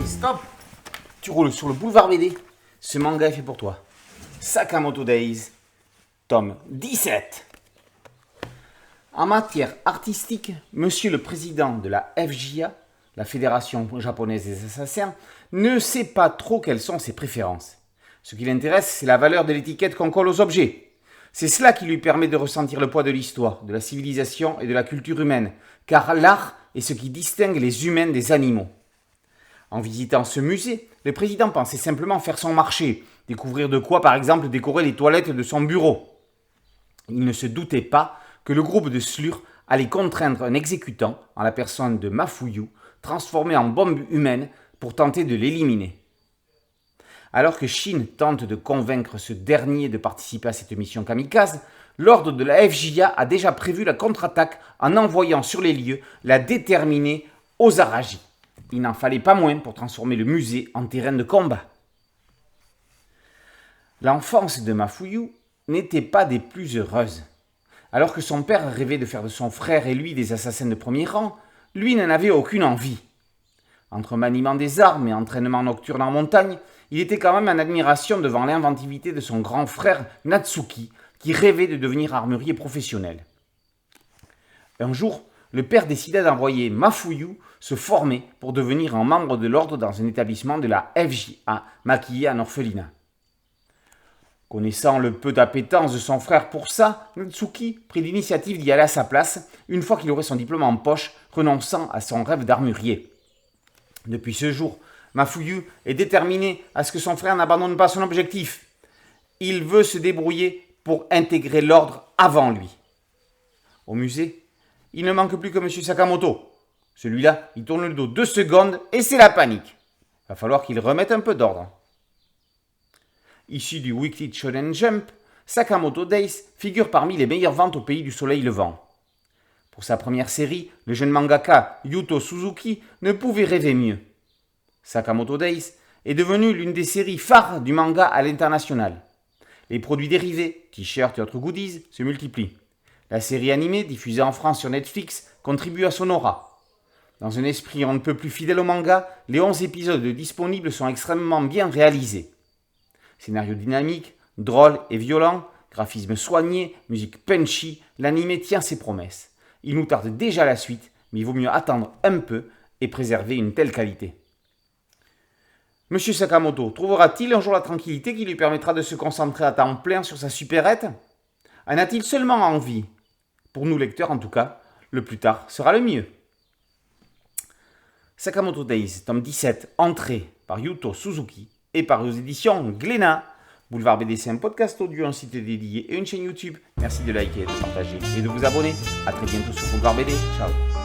stop! Tu roules sur le boulevard BD. Ce manga est fait pour toi. Sakamoto Days, tome 17. En matière artistique, monsieur le président de la FJA, la Fédération japonaise des assassins, ne sait pas trop quelles sont ses préférences. Ce qui l'intéresse, c'est la valeur de l'étiquette qu'on colle aux objets. C'est cela qui lui permet de ressentir le poids de l'histoire, de la civilisation et de la culture humaine, car l'art est ce qui distingue les humains des animaux. En visitant ce musée, le président pensait simplement faire son marché, découvrir de quoi par exemple décorer les toilettes de son bureau. Il ne se doutait pas que le groupe de Slur allait contraindre un exécutant, en la personne de Mafuyu, transformé en bombe humaine pour tenter de l'éliminer. Alors que Shin tente de convaincre ce dernier de participer à cette mission kamikaze, l'ordre de la FJA a déjà prévu la contre-attaque en envoyant sur les lieux la déterminée Ozaragi. Il n'en fallait pas moins pour transformer le musée en terrain de combat. L'enfance de Mafuyu n'était pas des plus heureuses. Alors que son père rêvait de faire de son frère et lui des assassins de premier rang, lui n'en avait aucune envie. Entre maniement des armes et entraînement nocturne en montagne, il était quand même en admiration devant l'inventivité de son grand frère Natsuki, qui rêvait de devenir armurier professionnel. Un jour, le père décida d'envoyer Mafuyu se former pour devenir un membre de l'ordre dans un établissement de la FJA, maquillé en orphelinat. Connaissant le peu d'appétence de son frère pour ça, Natsuki prit l'initiative d'y aller à sa place, une fois qu'il aurait son diplôme en poche, renonçant à son rêve d'armurier. Depuis ce jour, Mafuyu est déterminé à ce que son frère n'abandonne pas son objectif. Il veut se débrouiller pour intégrer l'ordre avant lui. Au musée, il ne manque plus que M. Sakamoto. Celui-là, il tourne le dos 2 secondes et c'est la panique. Il va falloir qu'il remette un peu d'ordre. Issu du Weekly Shonen Jump, Sakamoto Days figure parmi les meilleures ventes au pays du soleil levant. Pour sa première série, le jeune mangaka Yuto Suzuki ne pouvait rêver mieux. Sakamoto Days est devenue l'une des séries phares du manga à l'international. Les produits dérivés, t-shirts et autres goodies se multiplient. La série animée, diffusée en France sur Netflix, contribue à son aura. Dans un esprit on ne peut plus fidèle au manga, les 11 épisodes disponibles sont extrêmement bien réalisés. Scénario dynamique, drôle et violent, graphisme soigné, musique punchy, l'anime tient ses promesses. Il nous tarde déjà la suite, mais il vaut mieux attendre un peu et préserver une telle qualité. Monsieur Sakamoto trouvera-t-il un jour la tranquillité qui lui permettra de se concentrer à temps plein sur sa supérette ? En a-t-il seulement envie ? Pour nous lecteurs en tout cas, le plus tard sera le mieux. Sakamoto Days, tome 17, entrée par Yuto Suzuki et par aux éditions Glénat. Boulevard BD, c'est un podcast audio, un site dédié et une chaîne YouTube. Merci de liker, de partager et de vous abonner. A très bientôt sur Boulevard BD. Ciao.